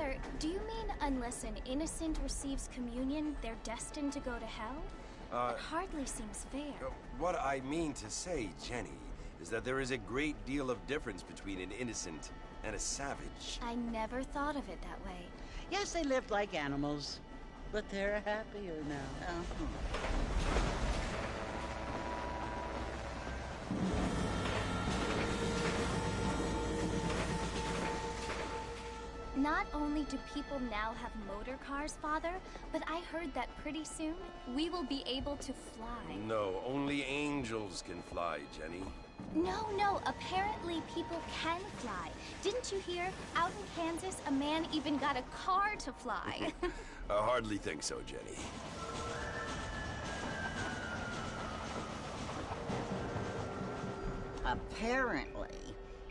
Father, do you mean unless an innocent receives communion, they're destined to go to hell? That hardly seems fair. What I mean to say, Jenny, is that there is a great deal of difference between an innocent and a savage. I never thought of it that way. Yes, they lived like animals, but they're happier now. Not only do people now have motor cars, Father, but I heard that pretty soon we will be able to fly. No, only angels can fly, Jenny. No, apparently people can fly. Didn't you hear? Out in Kansas, a man even got a car to fly. I hardly think so, Jenny. Apparently,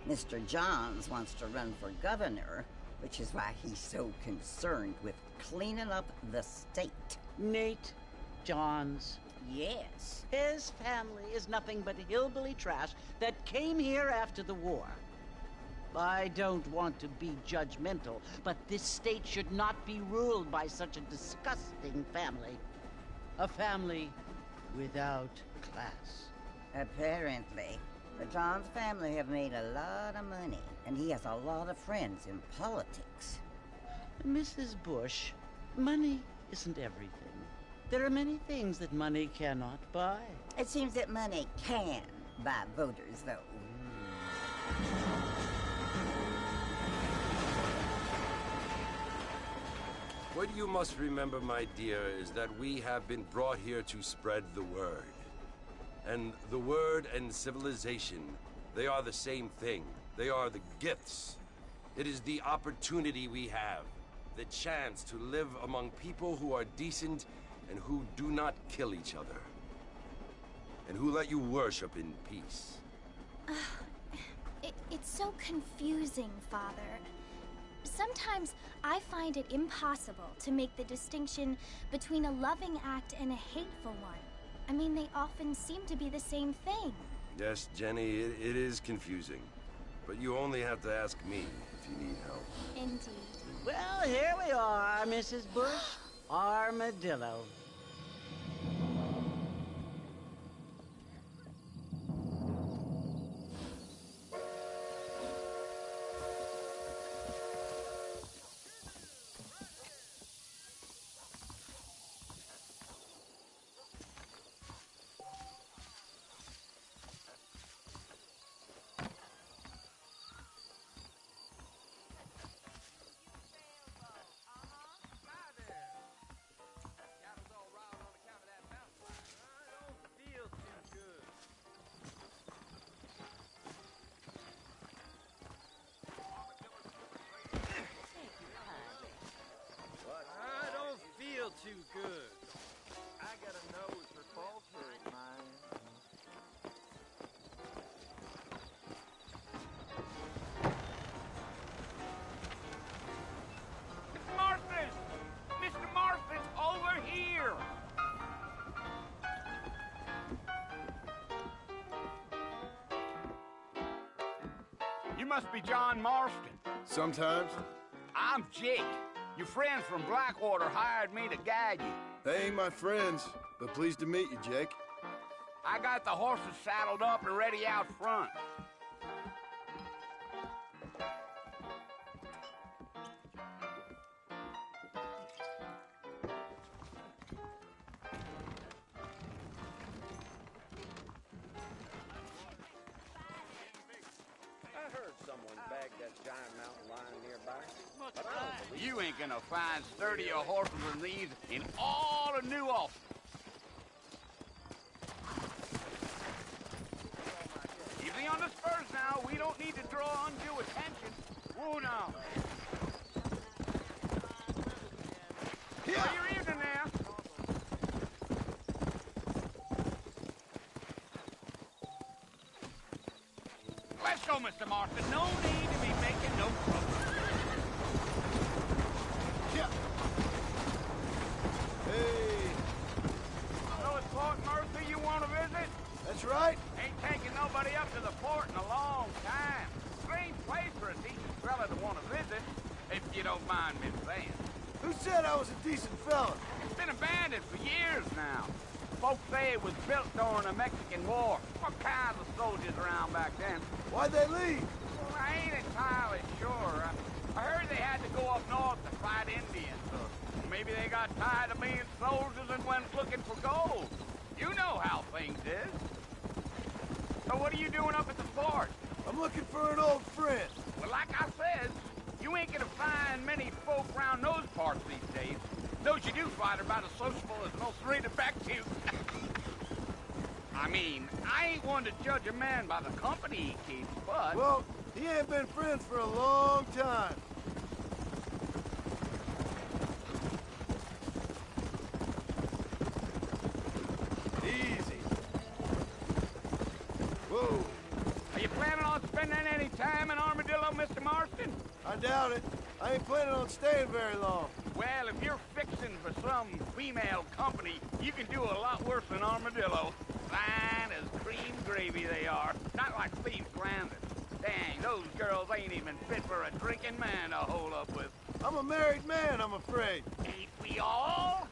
Mr. Johns wants to run for governor, which is why he's so concerned with cleaning up the state. Nate Johns. Yes. His family is nothing but hillbilly trash that came here after the war. I don't want to be judgmental, but this state should not be ruled by such a disgusting family. A family without class. Apparently, the Johns family have made a lot of money, and he has a lot of friends in politics. Mrs. Bush, money isn't everything. There are many things that money cannot buy. It seems that money can buy voters, though. What you must remember, my dear, is that we have been brought here to spread the word. And the word and civilization, they are the same thing. They are the gifts. It is the opportunity we have, the chance to live among people who are decent and who do not kill each other, and who let you worship in peace. It's so confusing, Father. Sometimes I find it impossible to make the distinction between a loving act and a hateful one. I mean, they often seem to be the same thing. Yes, Jenny, it is confusing. But you only have to ask me if you need help. Indeed. Well, here we are, Mrs. Bush. Armadillo. Too good. I got a nose for falsehood, man. Mr. Marston! Mr. Marston's over here! You must be John Marston. Sometimes. I'm Jake. Your friends from Blackwater hired me to guide you. They ain't my friends, but pleased to meet you, Jake. I got the horses saddled up and ready out front. I heard someone bagged that giant mountain lion nearby. You ain't gonna find sturdier horses than these in all of New Ulster. Easy on the spurs now. We don't need to draw undue attention. Whoa, now. Well, you're evening now. Let's go, Mr. Marston. No need to be making no trouble. Hey! So it's Port Mercer you want to visit? That's right. Ain't taking nobody up to the port in a long time. Strange place for a decent fella to want to visit, if you don't don't mind me saying. Who said I was a decent fella? It's been abandoned for years now. Folks say it was built during the Mexican War. What kind of soldiers around back then? Why'd they leave? Well, I ain't entirely sure. I heard they had to go up north to fight Indians. Or maybe they got tired of being soldiers and went looking for gold. You know how things is. So what are you doing up at the fort? I'm looking for an old friend. Well, like I said, you ain't gonna find many folk around those parts these days. Those you do find are about as sociable as most reading back to you. I mean, I ain't one to judge a man by the company he keeps, but... Well, he ain't been friends for a long time. Easy. Whoa. Are you planning on spending any time in Armadillo, Mr. Marston? I doubt it. I ain't planning on staying very long. Well, if you're fixing for some female company, you can do a lot worse than Armadillo. Fine as cream gravy they are. Not like thieves Grandin. Dang, those girls ain't even fit for a drinking man to hold up with. I'm a married man, I'm afraid. Ain't we all?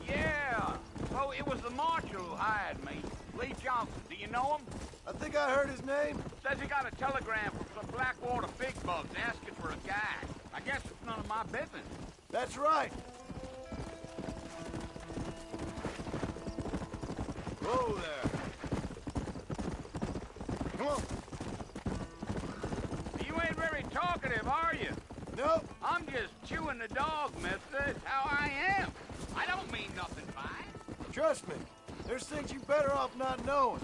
Yeah, so it was the marshal who hired me. Lee Johnson, do you know him? I think I heard his name. Says he got a telegram from some Blackwater big bugs asking for a guy. I guess it's none of my business. That's right. Whoa there. Come on. You ain't very talkative, are you? Nope. I'm just chewing the dog, mister. It's how I am. I don't mean nothing by it. Trust me. There's things you better off not knowing.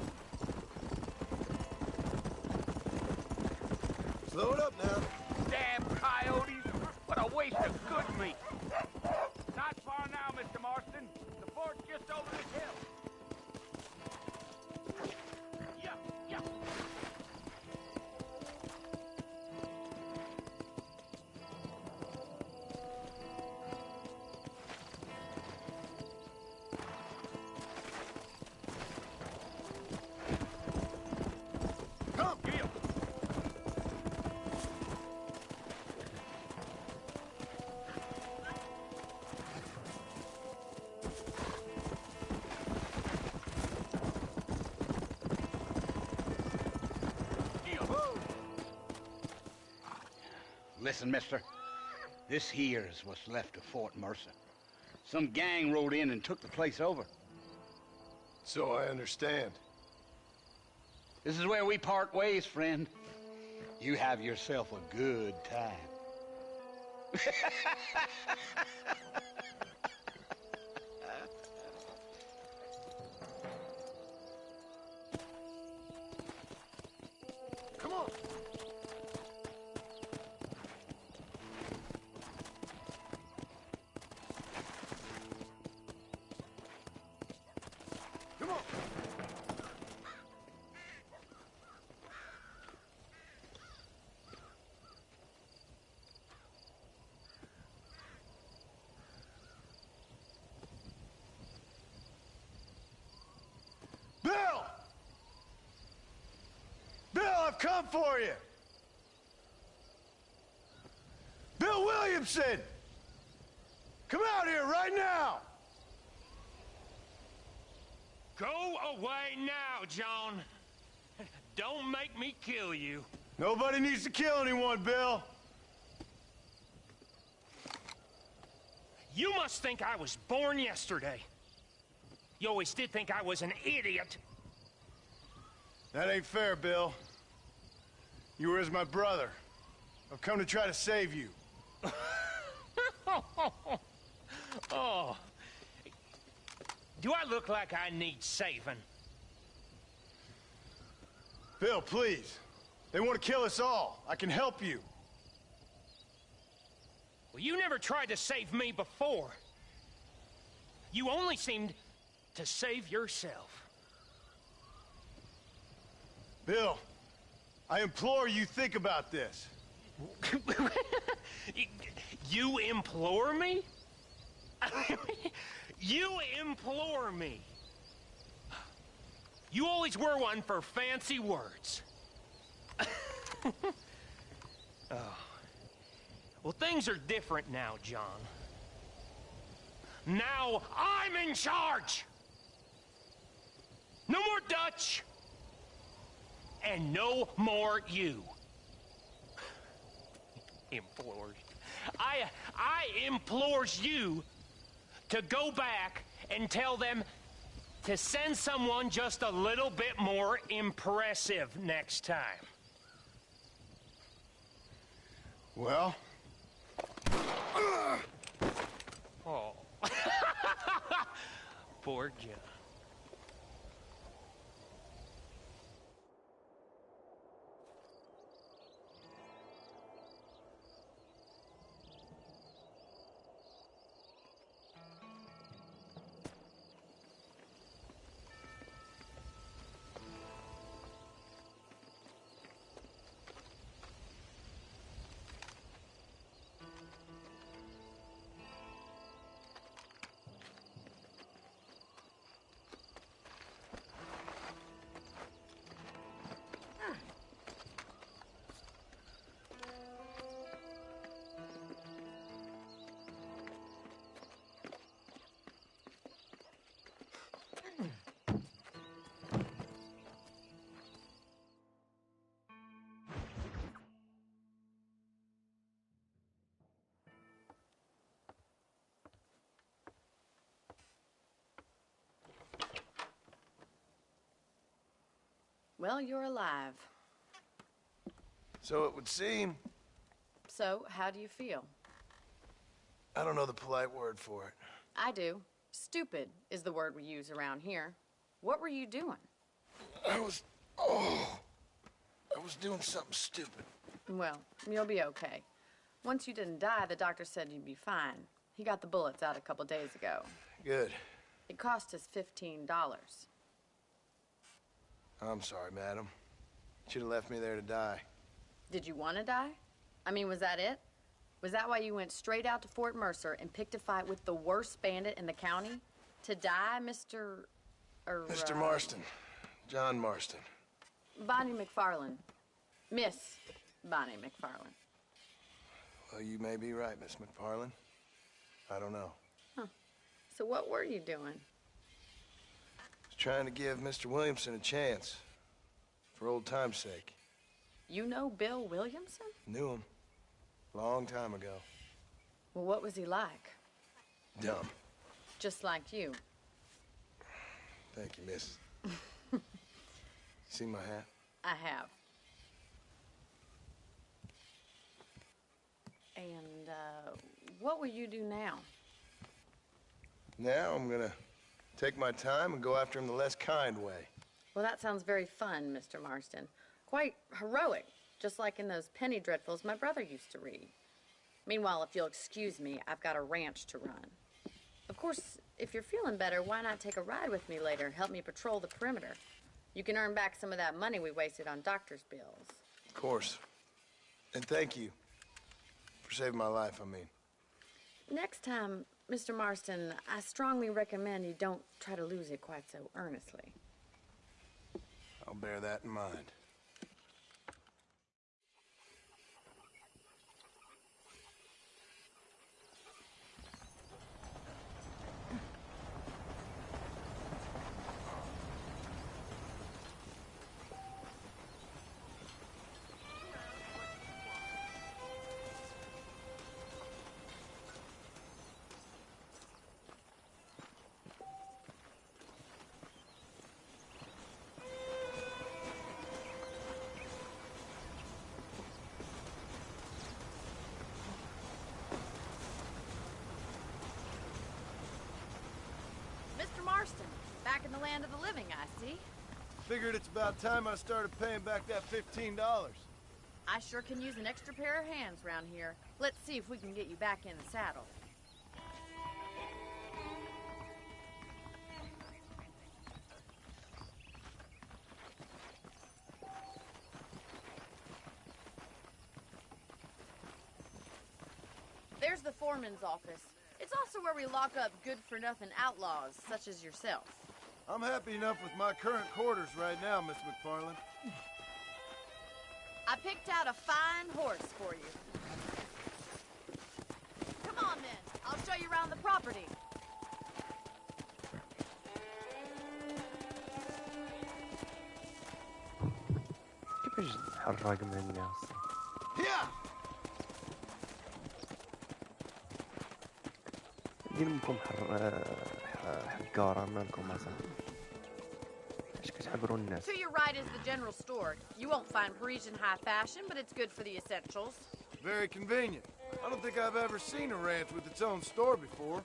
Slow it up now. Damn coyotes. What a waste of good meat. Not far now, Mr. Marston. The fort's just over this hill. Yeah, yeah. Come, Gil. Listen, mister. This here is what's left of Fort Mercer. Some gang rode in and took the place over. So I understand. This is where we part ways, friend. You have yourself a good time. Come on. Come on. Bill! Bill, I've come for you! Bill Williamson! Come out here right now! Go away now, John. Don't make me kill you. Nobody needs to kill anyone, Bill. You must think I was born yesterday. You always did think I was an idiot. That ain't fair, Bill. You were as my brother. I've come to try to save you. Oh. Do I look like I need saving? Bill, please. They want to kill us all. I can help you. Well, you never tried to save me before. You only seemed to save yourself. Bill, I implore you think about this. You implore me? You implore me. You always were one for fancy words. Oh. Well, things are different now, John. Now I'm in charge! No more Dutch! And no more you. Implores. I implores you to go back and tell them to send someone just a little bit more impressive next time. Well? Oh. Poor John. Well, you're alive. So it would seem. So, how do you feel? I don't know the polite word for it. I do. Stupid is the word we use around here. What were you doing? I was doing something stupid. Well, you'll be okay. Once you didn't die, the doctor said you'd be fine. He got the bullets out a couple days ago. Good. It cost us $15. I'm sorry, madam. Should have left me there to die. Did you want to die? I mean, was that it? Was that why you went straight out to Fort Mercer and picked a fight with the worst bandit in the county? To die, Mr. Mr. Marston. John Marston. Bonnie McFarland. Miss Bonnie McFarland. Well, you may be right, Miss McFarland. I don't know. Huh. So what were you doing? Trying to give Mr. Williamson a chance. For old time's sake. You know Bill Williamson? Knew him. Long time ago. Well, what was he like? Dumb. Just like you. Thank you, miss. See my hat? I have. And, what will you do now? Now I'm gonna take my time and go after him the less kind way. Well, that sounds very fun, Mr. Marston. Quite heroic, just like in those penny dreadfuls my brother used to read. Meanwhile, if you'll excuse me, I've got a ranch to run. Of course, if you're feeling better, why not take a ride with me later and help me patrol the perimeter? You can earn back some of that money we wasted on doctor's bills. Of course. And thank you for saving my life, I mean. Next time, Mr. Marston, I strongly recommend you don't try to lose it quite so earnestly. I'll bear that in mind. Mr. Marston, back in the land of the living, I see. Figured it's about time I started paying back that $15. I sure can use an extra pair of hands around here. Let's see if we can get you back in the saddle. There's the foreman's office. It's also where we lock up good-for-nothing outlaws, such as yourself. I'm happy enough with my current quarters right now, Miss McFarland. I picked out a fine horse for you. Come on, then. I'll show you around the property. كيفاش نحرق من الناس؟ ندير لكم حقارة مالكم اصاحبي. اش كتحقروا الناس؟ To your right is the general store. You won't find Parisian high fashion, but it's good for the essentials. Very convenient. I don't think I've ever seen a ranch with its own store before.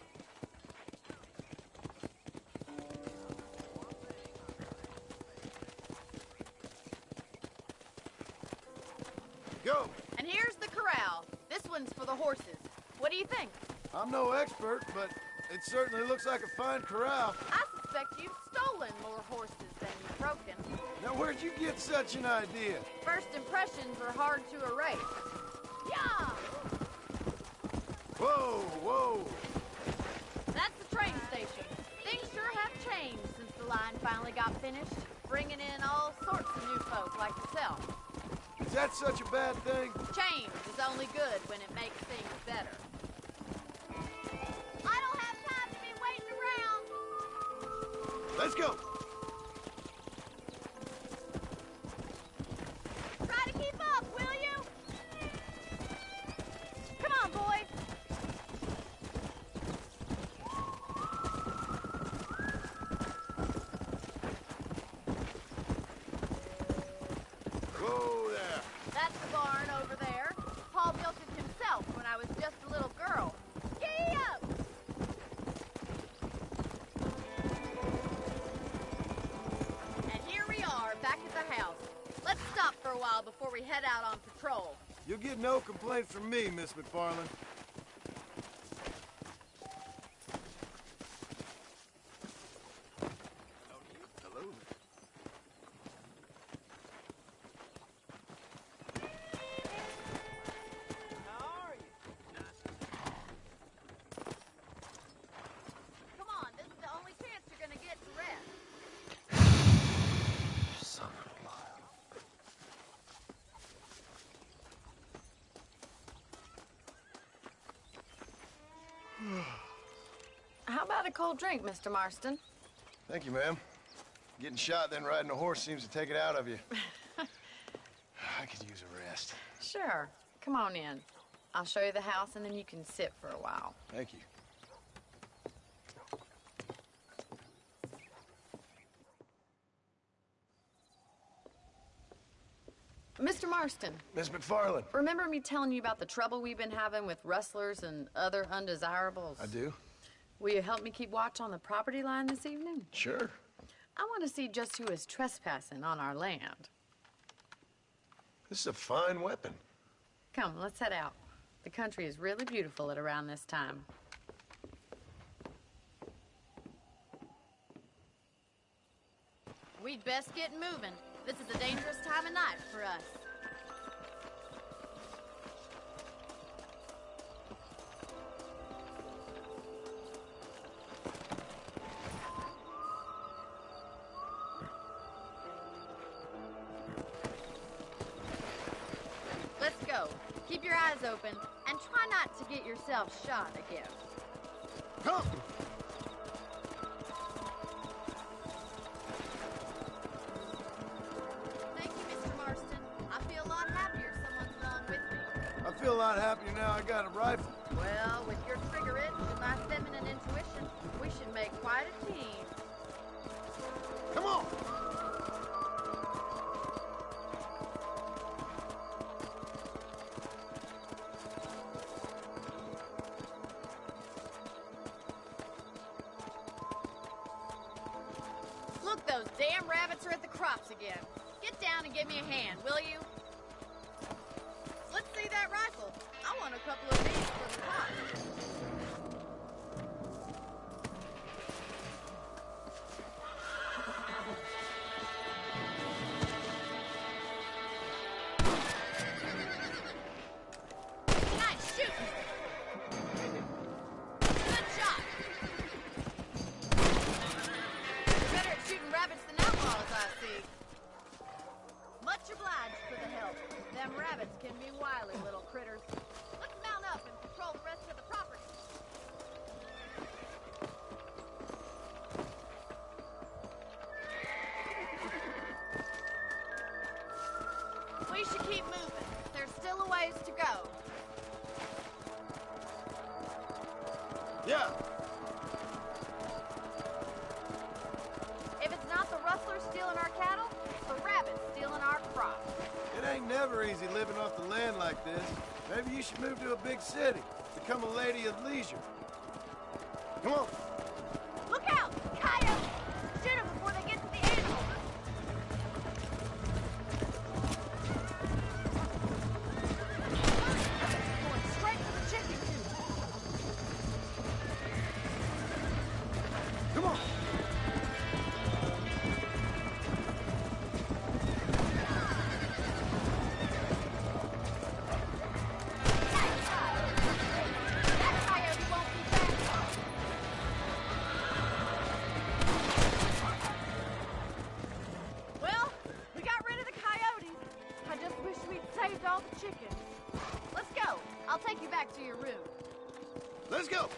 Go! And here's the corral. This one's for the horses. What do you think? I'm no expert, but it certainly looks like a fine corral. I suspect you've stolen more horses than you've broken. Now, where'd you get such an idea? First impressions are hard to erase. Yeah! Whoa, whoa! That's the train station. Things sure have changed since the line finally got finished, bringing in all sorts of new folk like yourself. Is that such a bad thing? Change is only good when it makes things better. I don't have time to be waiting around. Let's go! Try to keep up, will you? Come on, boys. Whoa there! That's the barn over there. Paul built it himself when I was just a little girl. Giddy up! And here we are, back at the house. Let's stop for a while before we head out on patrol. You'll get no complaints from me, Miss McFarland. Hello. Come on, this is the only chance you're gonna get to rest. How about a cold drink, Mr. Marston? Thank you, ma'am. Getting shot, then riding a horse seems to take it out of you. I could use a rest. Sure. Come on in. I'll show you the house, and then you can sit for a while. Thank you. Mr. Marston, Miss McFarland. remember me telling you about the trouble we've been having with rustlers and other undesirables? I do. Will you help me keep watch on the property line this evening? Sure. I want to see just who is trespassing on our land. This is a fine weapon. Come, let's head out. The country is really beautiful at around this time. We'd best get moving. This is a dangerous time of night for us. Let's go. Keep your eyes open and try not to get yourself shot again. Come! Thank you, Mr. Marston. I feel a lot happier someone's along with me. I feel a lot happier now I got a rifle. Well, with your trigger itch and my feminine intuition, we should make quite a team. Come on! Look, those damn rabbits are at the crops again. Get down and give me a hand, will you? Let's see that rifle. I want a couple of these for the pot. Nice shooting. Yeah. If it's not the rustlers stealing our cattle, it's the rabbits stealing our crops. It ain't never easy living off the land like this. Maybe you should move to a big city. Become a lady of leisure. Come on. Look out! Coyotes! Shoot them before they get to the animals. Going straight for the chicken coop. Come on. That coyote won't be back. Well, we got rid of the coyotes. I just wish we'd saved all the chickens. Let's go. I'll take you back to your room. Let's go.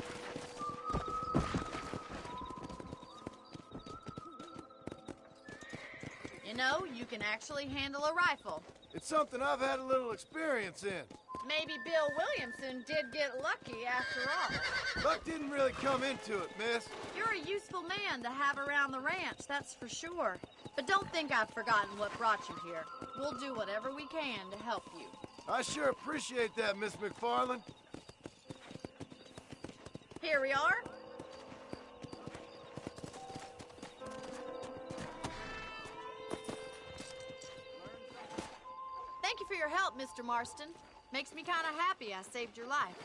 You know, you can actually handle a rifle. It's something I've had a little experience in. Maybe Bill Williamson did get lucky after all. Luck didn't really come into it, miss. You're a useful man to have around the ranch, that's for sure. But don't think I've forgotten what brought you here. We'll do whatever we can to help you. I sure appreciate that, Miss McFarland. Here we are. Thank you for your help, Mr. Marston. Makes me kind of happy I saved your life.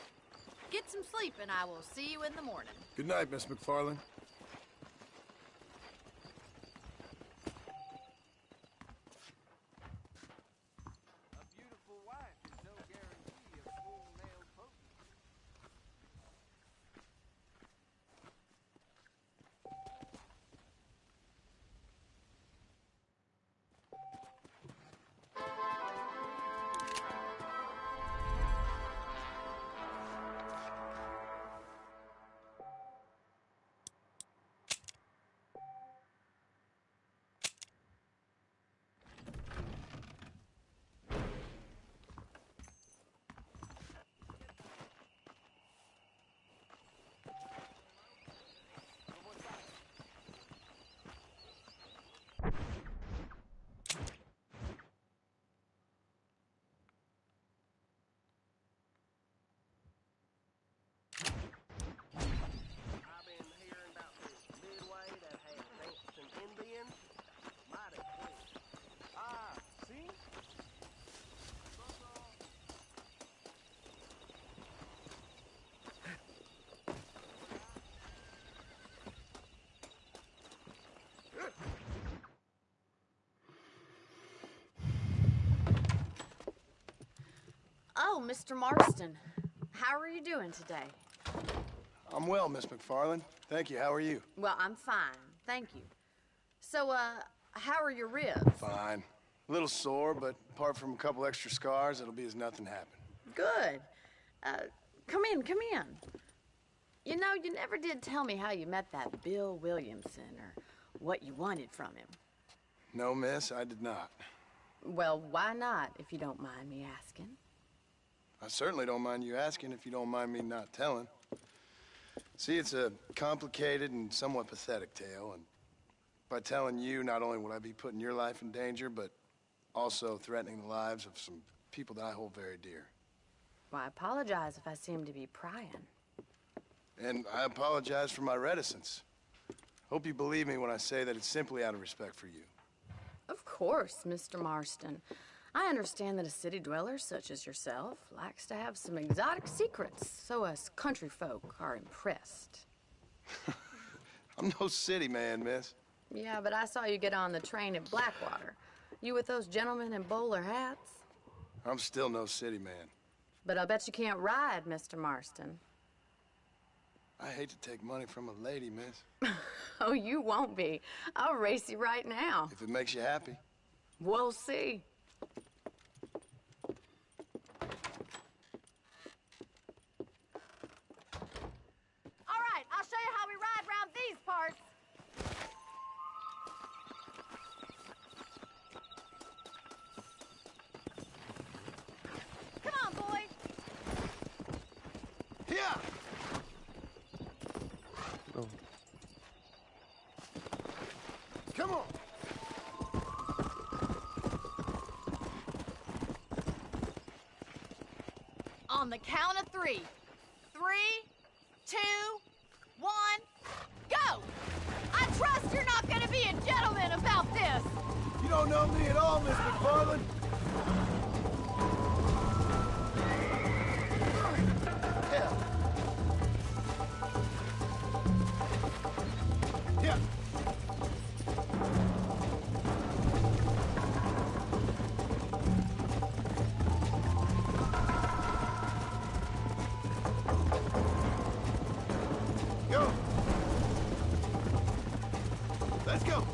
Get some sleep and I will see you in the morning. Good night, Miss McFarland. A beautiful wife is no guarantee of full male potency. I've been hearing about this midway that has dancing Indians. Mighty cool. Ah, see? Oh, Mr. Marston. How are you doing today? I'm well, Miss McFarland. Thank you. How are you? Well, I'm fine. Thank you. So, how are your ribs? Fine. A little sore, but apart from a couple extra scars, it'll be as nothing happened. Good. Come in, come in. You know, you never did tell me how you met that Bill Williamson or what you wanted from him. No, miss, I did not. Well, why not, if you don't mind me asking? I certainly don't mind you asking if you don't mind me not telling. See, it's a complicated and somewhat pathetic tale, and by telling you, not only would I be putting your life in danger, but also threatening the lives of some people that I hold very dear. Well, I apologize if I seem to be prying. And I apologize for my reticence. Hope you believe me when I say that it's simply out of respect for you. Of course, Mr. Marston. I understand that a city dweller such as yourself likes to have some exotic secrets, so us country folk are impressed. I'm no city man, miss. Yeah, but I saw you get on the train at Blackwater. You with those gentlemen in bowler hats? I'm still no city man. But I bet you can't ride, Mr. Marston. I hate to take money from a lady, miss. Oh, you won't be. I'll race you right now. If it makes you happy. We'll see. All right, I'll show you how we ride around these parts. Come on, boy. Yeah! On the count of 3. 3, 2, 1, go! I trust you're not gonna be a gentleman about this! You don't know me at all, Miss McFarland. Yeah. Yeah. Go. Let's go.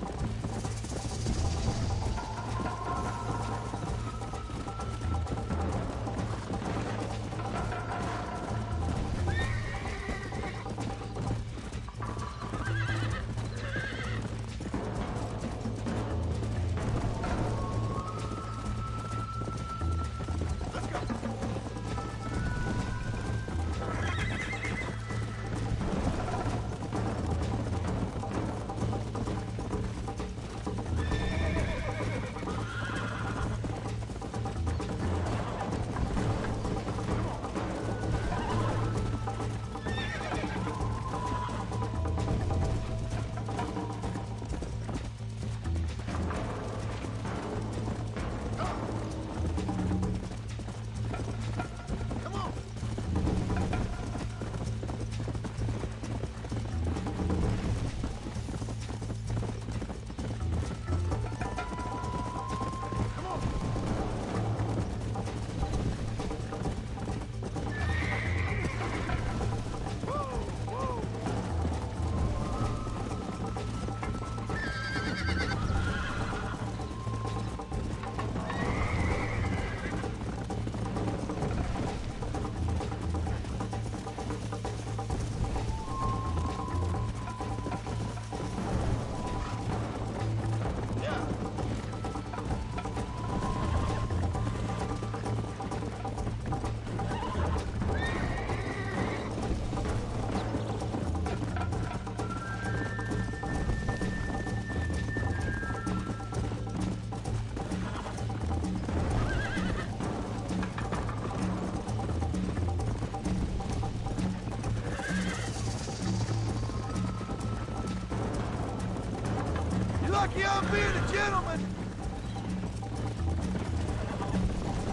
Lucky I'm being a gentleman!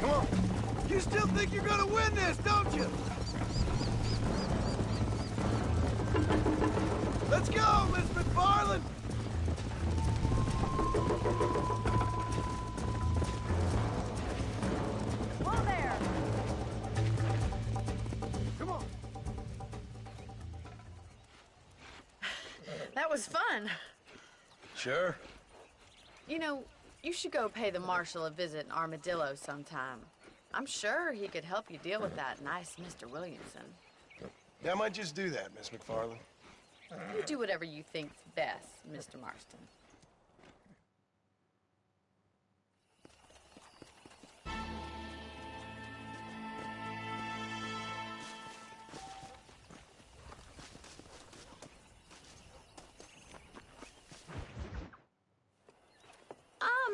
Come on. You still think you're gonna win this, don't you? Let's go, Miss McFarland! Whoa there! Come on. That was fun. Sure. You know, you should go pay the Marshal a visit in Armadillo sometime. I'm sure he could help you deal with that nice Mr. Williamson. Yeah, I might just do that, Miss McFarland. You do whatever you think's best, Mr. Marston.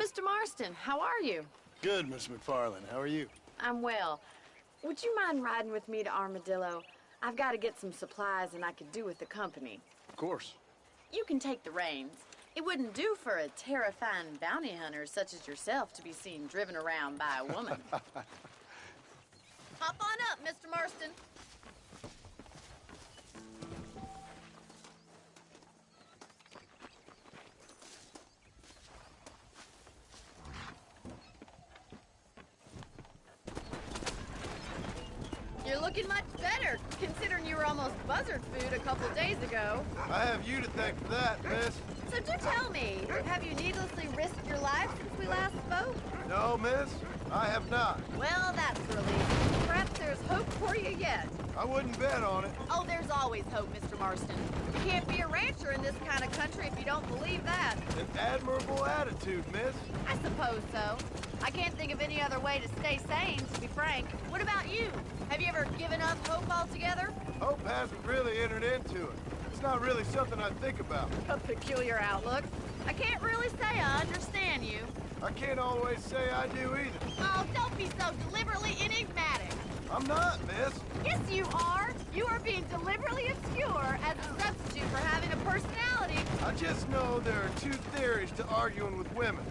Mr. Marston, how are you? Good, Miss McFarland. How are you? I'm well. Would you mind riding with me to Armadillo? I've got to get some supplies and I could do with the company. Of course. You can take the reins. It wouldn't do for a terrifying bounty hunter such as yourself to be seen driven around by a woman. Hop on up, Mr. Marston. You're looking much better, considering you were almost buzzard food a couple days ago. I have you to thank for that, miss. So do tell me, have you needlessly risked your life since we last spoke? No, miss, I have not. Well, that's a relief. Perhaps there's hope for you yet. I wouldn't bet on it. Oh, there's always hope, Mr. Marston. You can't be a rancher in this kind of country if you don't believe that. An admirable attitude, miss. I suppose so. I can't think of any other way to stay sane, to be frank. What about you? Have you ever given up hope altogether? Hope hasn't really entered into it. It's not really something I think about. A peculiar outlook. I can't really say I understand you. I can't always say I do either. Oh, don't be so deliberately enigmatic. I'm not, miss. Yes, you are. You are being deliberately obscure as a substitute for having a personality. I just know there are two theories to arguing with women,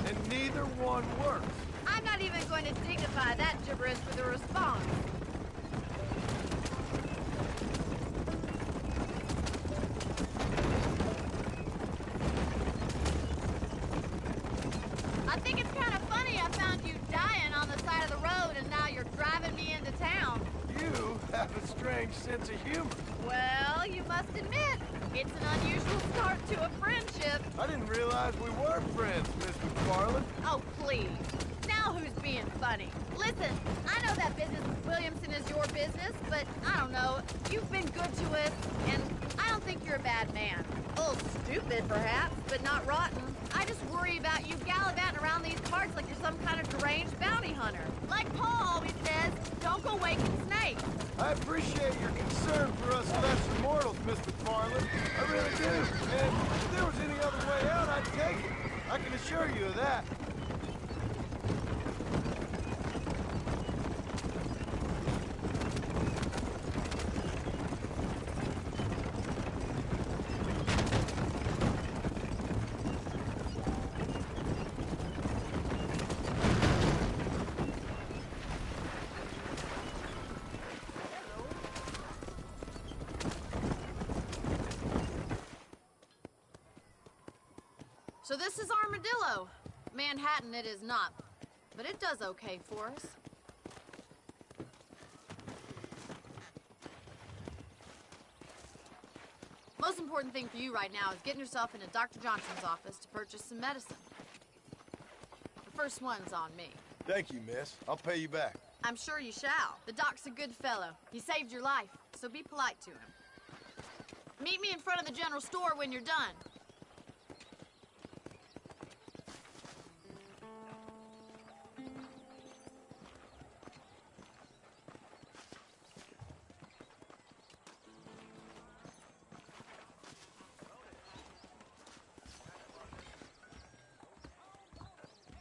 and neither one works. I'm not even going to dignify that gibberish with a response. I think it's kind of funny I found you dying on the side of the road and now you're driving me into town. You have a strange sense of humor. Well, you must admit, it's an unusual start to a friendship. I didn't realize we were friends, Miss McFarland. Oh, please. Now who's being funny? Listen, I know that business with Williamson is your business, but I don't know. You've been good to us, and I don't think you're a bad man. A little stupid, perhaps, but not rotten. I just worry about you gallivanting around these parts like you're some kind of deranged bounty hunter. Like Paul always says, don't go waking snakes. I appreciate your concern for us lesser mortals, Miss McFarland. I really do. And if there was any other way out, I'd take it. I can assure you of that. So this is Armadillo. Manhattan it is not, but it does okay for us. Most important thing for you right now is getting yourself into Dr. Johnson's office to purchase some medicine. The first one's on me. Thank you, miss. I'll pay you back. I'm sure you shall. The doc's a good fellow. He saved your life, so be polite to him. Meet me in front of the general store when you're done.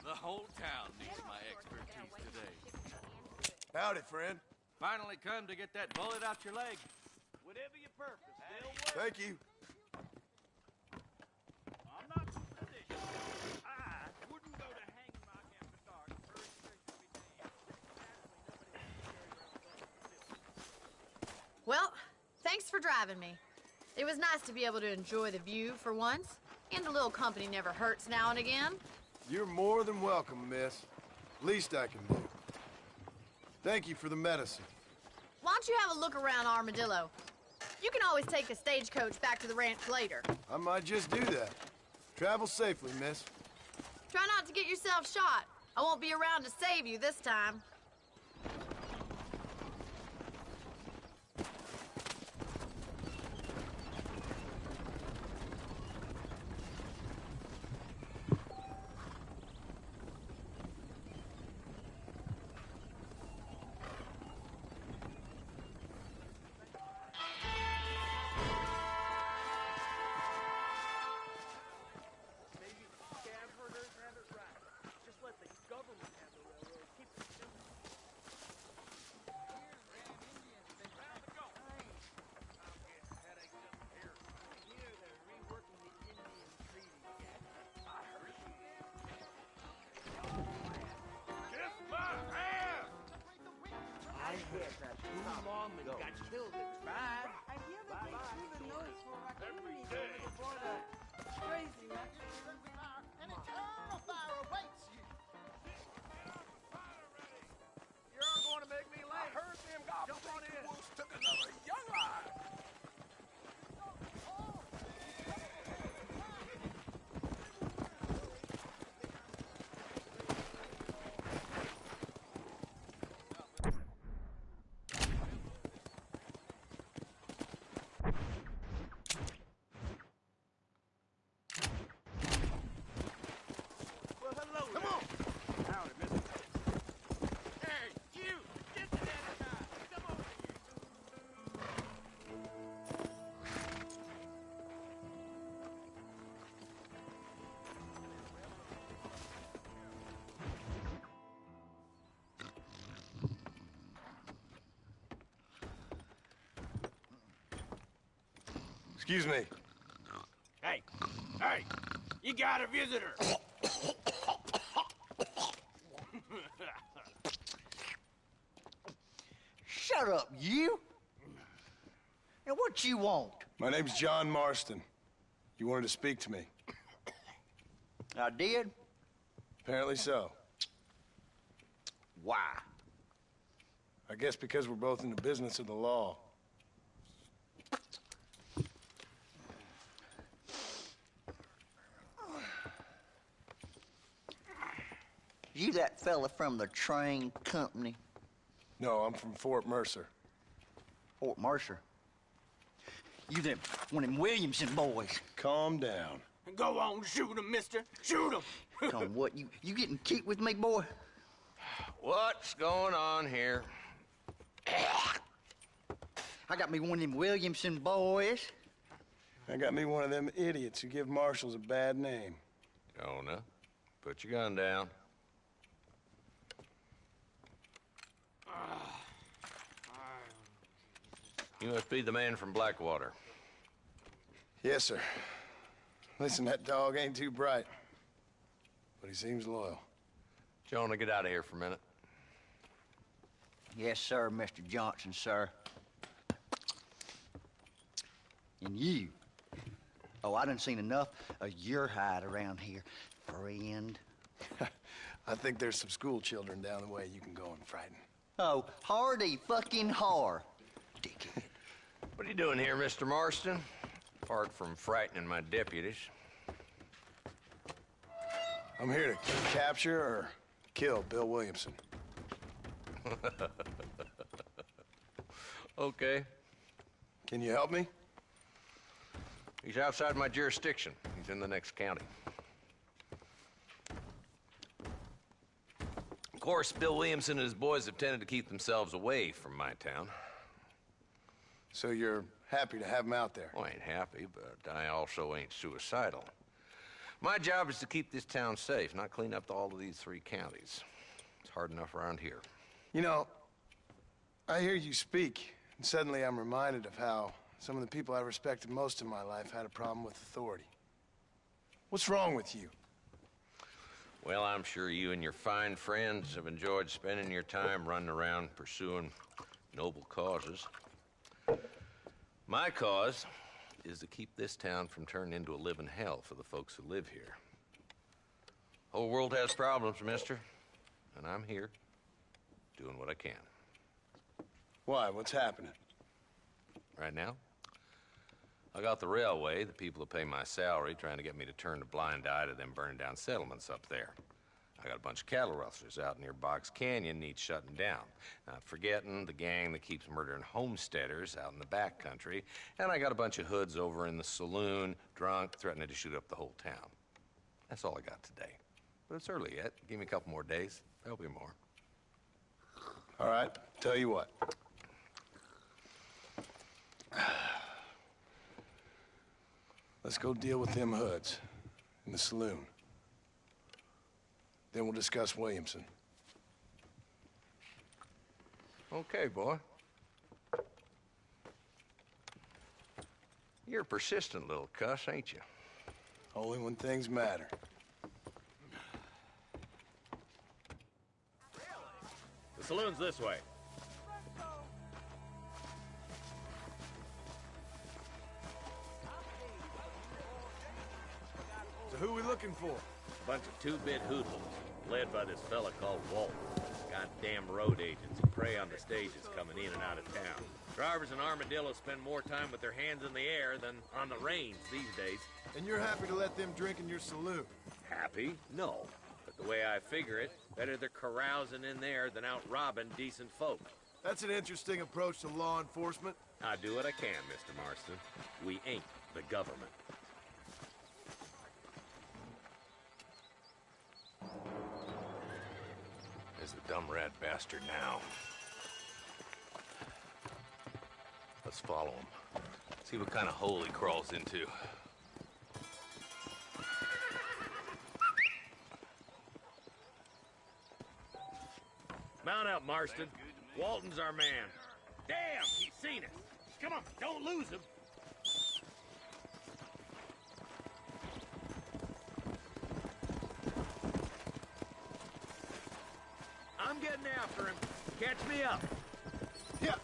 The whole town needs my expertise today. Howdy, friend. Finally come to get that bullet out your leg. Whatever your purpose, they'll work. Thank you. I'm not superstitious. I wouldn't go to hanging rock after dark. First treasure be damned. Well, thanks for driving me. It was nice to be able to enjoy the view for once, and a little company never hurts now and again. You're more than welcome, miss. Least I can do. Thank you for the medicine. Why don't you have a look around Armadillo? You can always take a stagecoach back to the ranch later. I might just do that. Travel safely, miss. Try not to get yourself shot. I won't be around to save you this time. Maybe scab herders have it right. Just let the government have the railroad. Keep it simple. Excuse me. Hey, you got a visitor. Shut up, you! And what you want? My name's John Marston. You wanted to speak to me. I did? Apparently so. Why? I guess because we're both in the business of the law. You that fella from the train company? No, I'm from Fort Mercer. Fort Mercer? You them one of them Williamson boys? Calm down. Go on, shoot him, mister. Shoot him. Come on, what, you getting cute with me, boy? What's going on here? I got me one of them Williamson boys. I got me one of them idiots who give marshals a bad name. Jonah, put your gun down. You must be the man from Blackwater. Yes, sir. Listen, that dog ain't too bright, but he seems loyal. Jonah, get out of here for a minute. Yes, sir, Mr. Johnson, sir. And you. Oh, I done seen enough of your hide around here, friend. I think there's some school children down the way you can go and frighten. Oh, hardy fucking har. Dickhead. What are you doing here, Mr. Marston? Apart from frightening my deputies. I'm here to capture or kill Bill Williamson. Okay. Can you help me? He's outside my jurisdiction. He's in the next county. Of course, Bill Williamson and his boys have tended to keep themselves away from my town. So you're happy to have him out there? Well, I ain't happy, but I also ain't suicidal. My job is to keep this town safe, not clean up all of these 3 counties. It's hard enough around here. You know, I hear you speak, and suddenly I'm reminded of how some of the people I respected most in my life had a problem with authority. What's wrong with you? Well, I'm sure you and your fine friends have enjoyed spending your time running around pursuing noble causes. My cause is to keep this town from turning into a living hell for the folks who live here. Whole world has problems, mister, and I'm here doing what I can. Why? What's happening? Right now, I got the railway, the people who pay my salary, trying to get me to turn a blind eye to them burning down settlements up there. I got a bunch of cattle rustlers out near Box Canyon needs shutting down. Not forgetting the gang that keeps murdering homesteaders out in the back country. And I got a bunch of hoods over in the saloon, drunk, threatening to shoot up the whole town. That's all I got today. But it's early yet. Give me a couple more days. There'll be more. All right, tell you what. Let's go deal with them hoods in the saloon. Then we'll discuss Williamson. Okay, boy. You're a persistent little cuss, ain't you? Only when things matter. The saloon's this way. So who we looking for? A bunch of two-bit hoodlums, led by this fella called Walt. Goddamn road agents who prey on the stages coming in and out of town. Drivers in Armadillo spend more time with their hands in the air than on the reins these days. And you're happy to let them drink in your saloon? Happy? No. But the way I figure it, better they're carousing in there than out robbing decent folk. That's an interesting approach to law enforcement. I do what I can, Mr. Marston. We ain't the government. There's the dumb rat bastard now. Let's follow him. See what kind of hole he crawls into. Mount up, Marston. Walton's our man. Damn, he's seen us. Come on, don't lose him. getting after him. Catch me up. Yeah.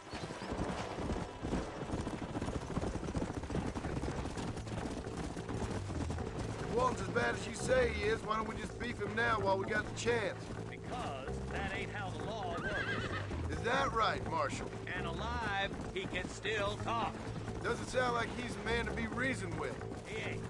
If Walton's as bad as you say he is, why don't we just beef him now while we got the chance? Because that ain't how the law works. Is that right, Marshal? And alive, he can still talk. Doesn't sound like he's a man to be reasoned with. He ain't.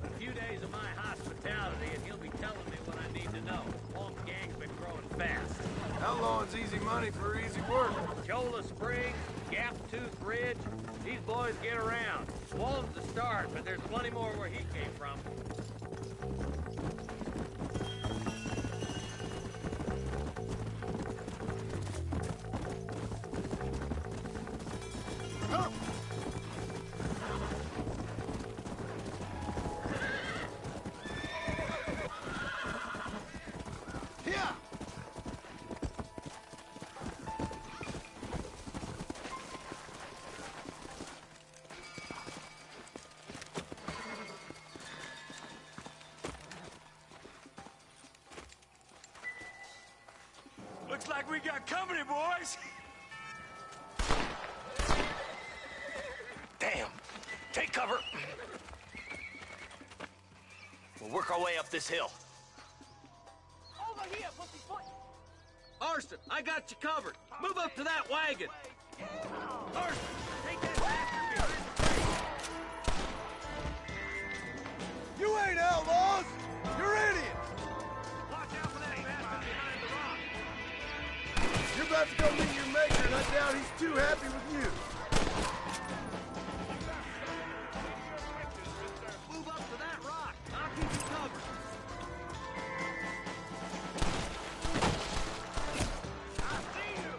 A few days of my hospitality, and he'll be telling me what I need to know. Walton's gang's been growing fast. Outlawing's easy money for easy work. Cholla Springs, Gap Tooth Ridge, these boys get around. Walton's the start, but there's plenty more where he came from. Looks like we got company, boys. Damn. Take cover. We'll work our way up this hill. Over here, pussyfoot. Marston, I got you covered. Move up to that wagon. Marston, take that bastard behind the tree. You ain't outlaws! You're idiots! Watch out for that bastard behind the rock. You're about to go meet your maker, and I doubt he's too happy with you. Move up to that rock. I'll keep you covered. I see you.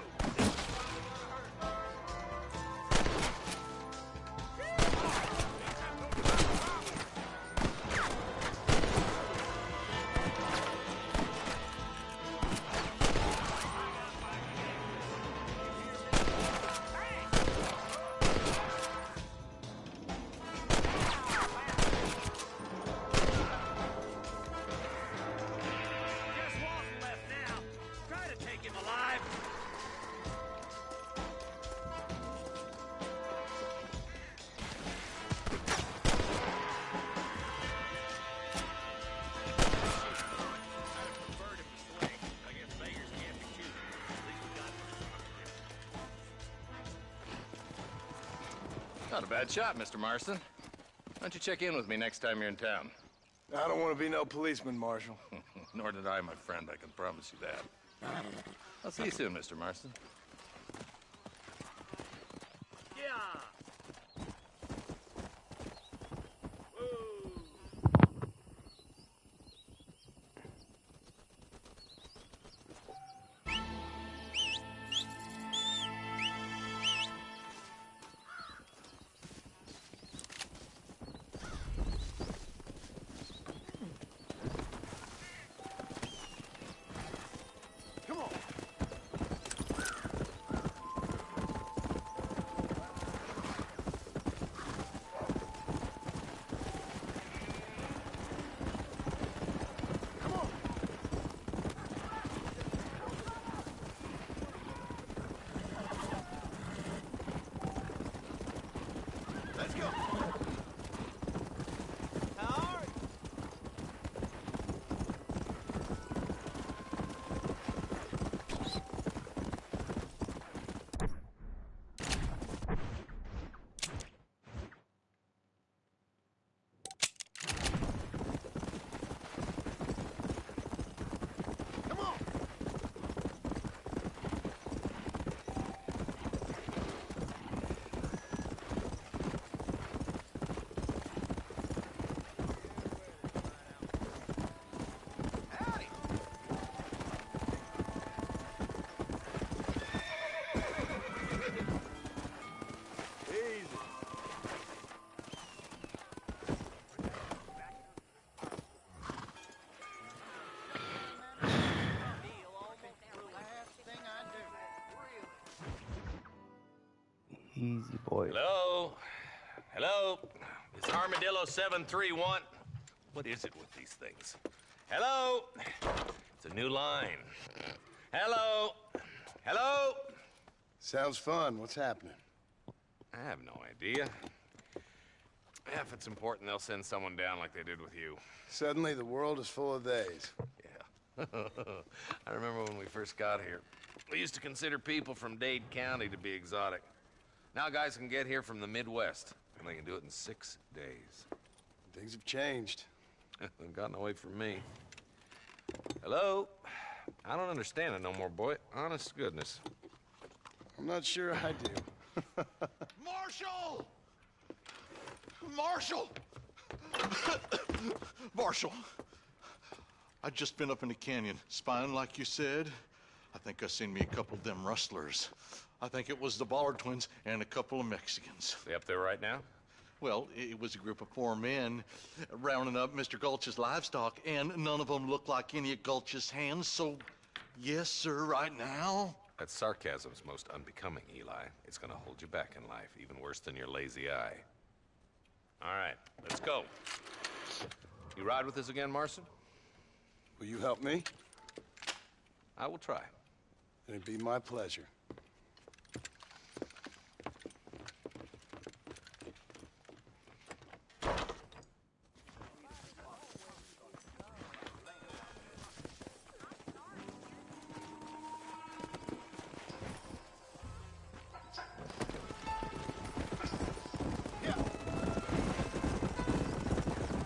Just Walton left now. Try to take him alive. Bird if you swing. I guess beggars can't be choosers. At least we got Not a bad shot, Mr. Marston. Why don't you check in with me next time you're in town? I don't want to be no policeman, Marshal. Nor did I, my friend. I can promise you that. I'll see you soon, Mr. Marston. Yeah. Come on. Come on. Let's go. Come on. Howdy. Easy. Easy boy. Hello? Hello? It's Armadillo 731. What is it with these things? Hello? It's a new line. Hello? Hello? Sounds fun. What's happening? I have no idea. If it's important, they'll send someone down like they did with you. Suddenly, the world is full of theys. Yeah. I remember when we first got here. We used to consider people from Dade County to be exotic. Now guys can get here from the Midwest, and they can do it in 6 days. Things have changed. They've gotten away from me. Hello? I don't understand it no more, boy. Honest to goodness. I'm not sure I do. Marshal! Marshal! Marshal! I just been up in the canyon, spying like you said. I think I seen me a couple of them rustlers. I think it was the Ballard twins and a couple of Mexicans. They up there right now? Well, it was a group of 4 men rounding up Mr. Gulch's livestock, and none of them looked like any of Gulch's hands, so yes, sir, right now. That sarcasm's most unbecoming, Eli. It's gonna hold you back in life, even worse than your lazy eye. All right, let's go. You ride with us again, Marston? Will you help me? I will try. It'd be my pleasure.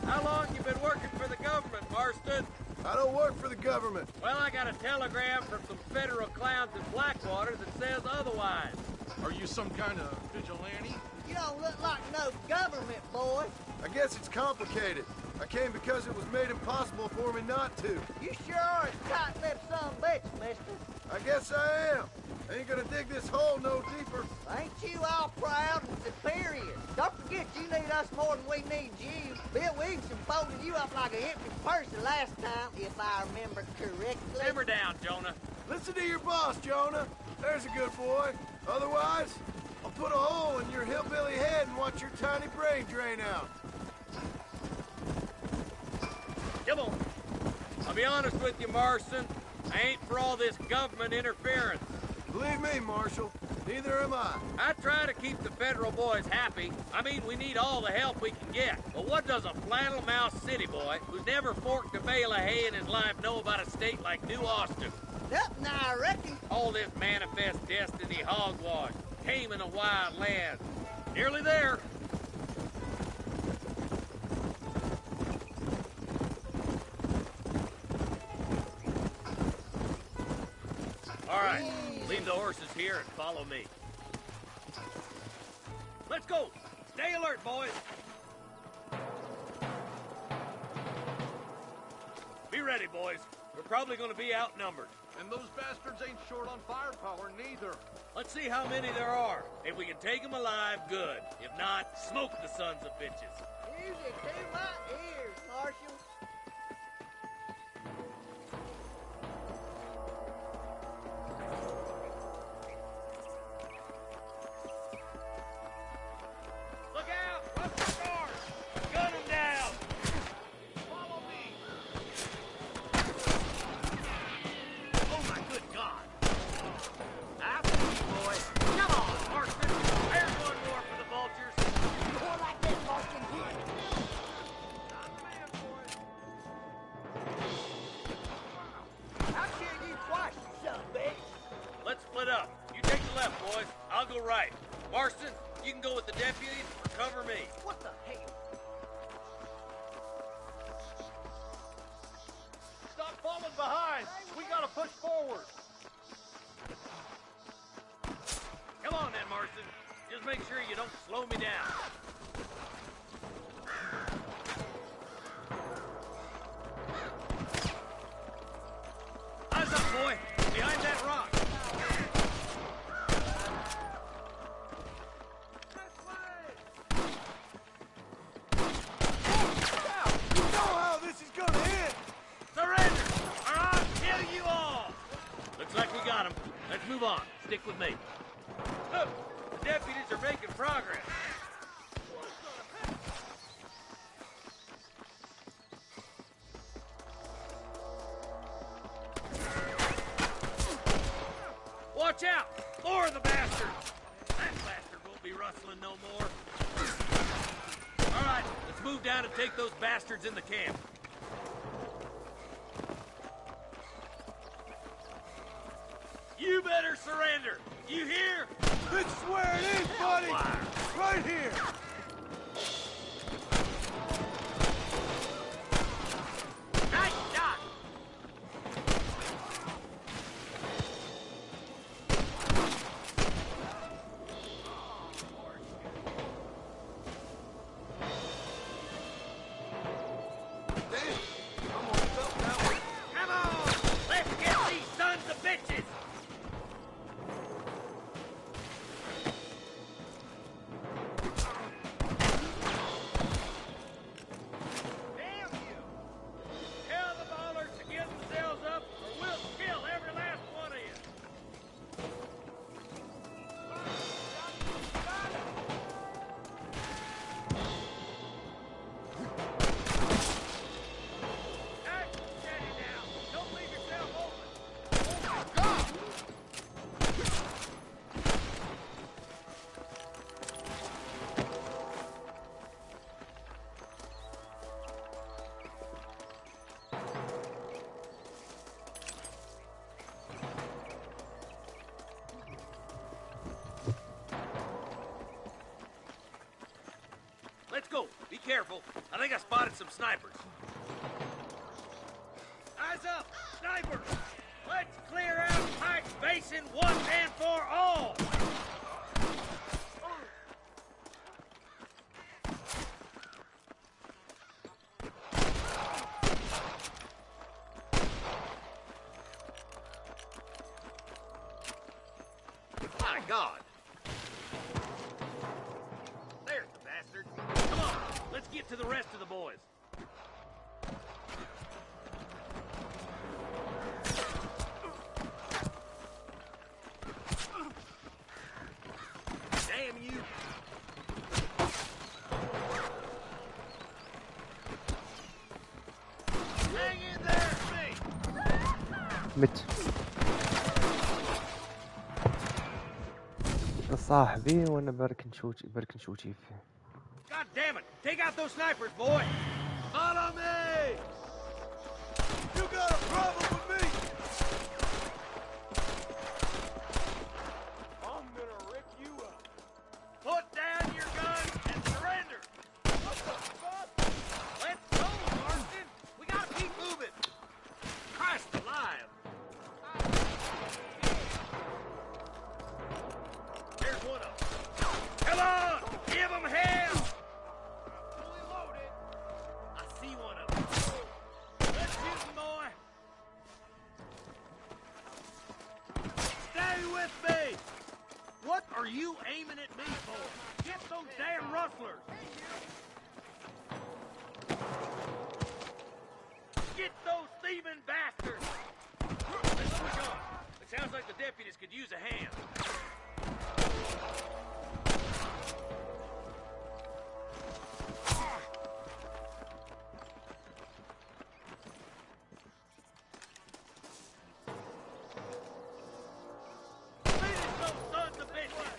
How long you been working for the government, Marston? I don't work for the government. Well, I got a telegram from some federal clowns in Blackwater that says otherwise. Are you some kind of vigilante? You don't look like no government, boy. I guess it's complicated. I came because it was made impossible for me not to. You sure are a tight-lipped son of a bitch, mister. I guess I am. I ain't gonna dig this hole no deeper. Ain't you all proud and superior? Don't forget you need us more than we need you. Bill Williamson folded you up like an empty person last time, if I remember correctly. Simmer down, Jonah. Listen to your boss, Jonah. There's a good boy. Otherwise, I'll put a hole in your hillbilly head and watch your tiny brain drain out. Come on. I'll be honest with you, Marston. I ain't for all this government interference. Believe me, Marshal, neither am I. I try to keep the federal boys happy. I mean, we need all the help we can get. But what does a flannel-mouthed city boy who's never forked a bale of hay in his life know about a state like New Austin? Nothing, I reckon. All this manifest destiny hogwash, taming a wild land. Nearly there. All right, leave the horses here and follow me. Let's go. Stay alert, boys. Be ready, boys. We're probably going to be outnumbered. And those bastards ain't short on firepower, neither. Let's see how many there are. If we can take them alive, good. If not, smoke the sons of bitches. Music to my ears, Marshal. Look out! Up the doors! Gun them down! Follow me! Oh my good God! After you, boys! Come on, Marston! There's one more for the vultures! More like this, Marston. I'll kill you twice, you son of a bitch. Let's split up. You take the left, boys. I'll go right. Marston, you can go with the deputies or cover me. What the hell? Stop falling behind! We gotta push forward! Come on then, Marston. Just make sure you don't slow me down. Eyes up, boy! Behind that rock! You know how this is gonna end! Surrender, or I'll kill you all! Looks like we got him. Let's move on. Stick with me. Look, the deputies are making progress. move down and take those bastards in the camp. You better surrender. You hear? Let's swear it in, buddy! Right here! Nice shot! Come on! Let's get these sons of bitches! Damn you! Tell the ballers to get themselves up, or we'll kill every last one of you! Hey, steady now! Don't leave yourself open! Oh my God! Let's go. Be careful. I think I spotted some snipers. Eyes up! Snipers! Let's clear out Pike's Basin once and for all! My God! There's the bastard. Come on, let's get to the rest of the boys. Damn you! Hang in there, me! مت صاحبي وانا بركن شوتي فيه. God damn it! Take out those snipers, boy! Follow me! You got a problem with me? I'm gonna rip you up. Put down your guns and surrender! What the fuck? Let's go, Marston! We gotta keep moving! Christ alive! There's one of them. Come on! Give them hell! Fully loaded. I see one of them. Let's shoot him, boy! Stay with me! What are you aiming at me for? Get those damn rustlers! Get those thieving bastards! Let's push on. It sounds like the deputies could use a hand. Finish those sons of bitches!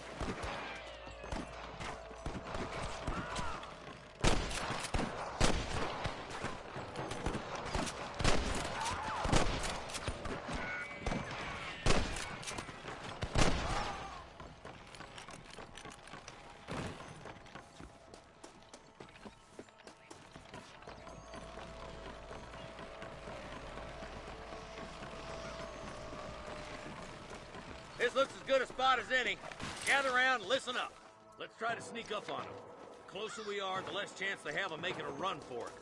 This looks as good a spot as any. Gather around and listen up. Let's try to sneak up on them. The closer we are, the less chance they have of making a run for it.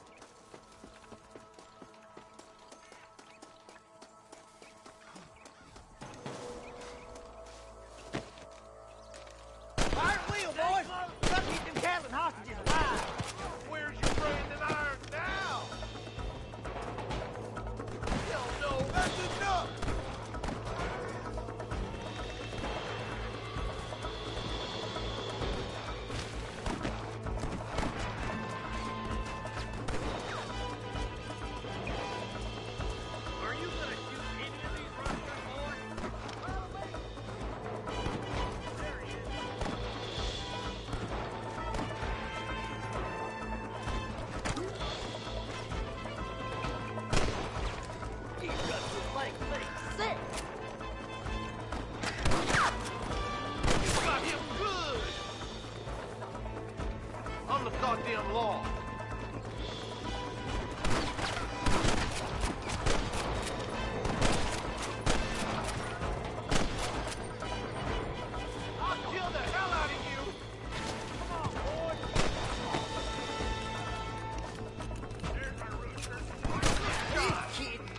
Fire at will, boys! We gotta keep them Catlin hostages alive! Where's your branding iron now? Hell no, that's enough! on the goddamn law. I'll kill the hell out of you! Come on, boy! There's my rooster. He's kidding.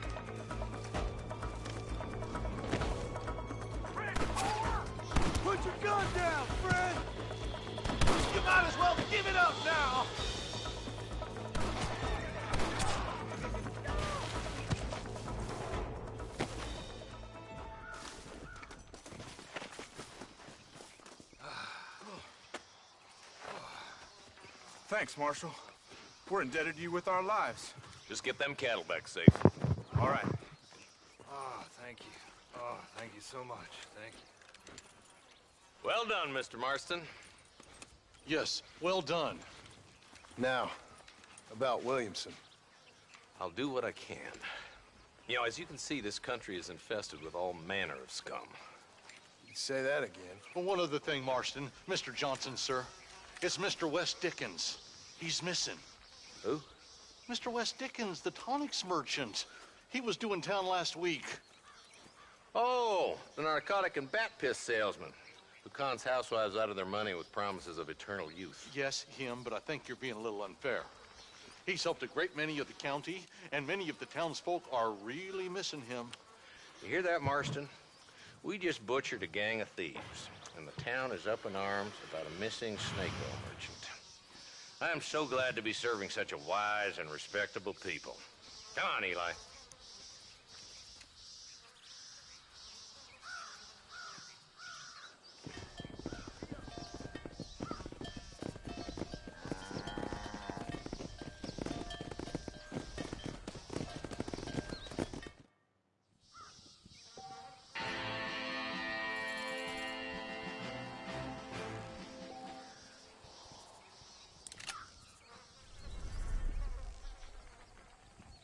Put your gun down, Fred! You might as well give it up now! Thanks, Marshal. We're indebted to you with our lives. Just get them cattle back safe. All right. Oh, thank you. Oh, thank you so much. Thank you. Well done, Mr. Marston. Yes, well done. Now, about Williamson. I'll do what I can. You know, as you can see, this country is infested with all manner of scum. You say that again. Well, one other thing, Marston. Mr. Johnson, sir. It's Mr. West Dickens. He's missing. Who? Mr. West Dickens, the tonics merchant. He was due in town last week. Oh, the narcotic and bat piss salesman who cons housewives out of their money with promises of eternal youth. Yes, him, but I think you're being a little unfair. He's helped a great many of the county, and many of the townsfolk are really missing him. You hear that, Marston? We just butchered a gang of thieves, and the town is up in arms about a missing snake oil merchant. I am so glad to be serving such a wise and respectable people. Come on, Eli.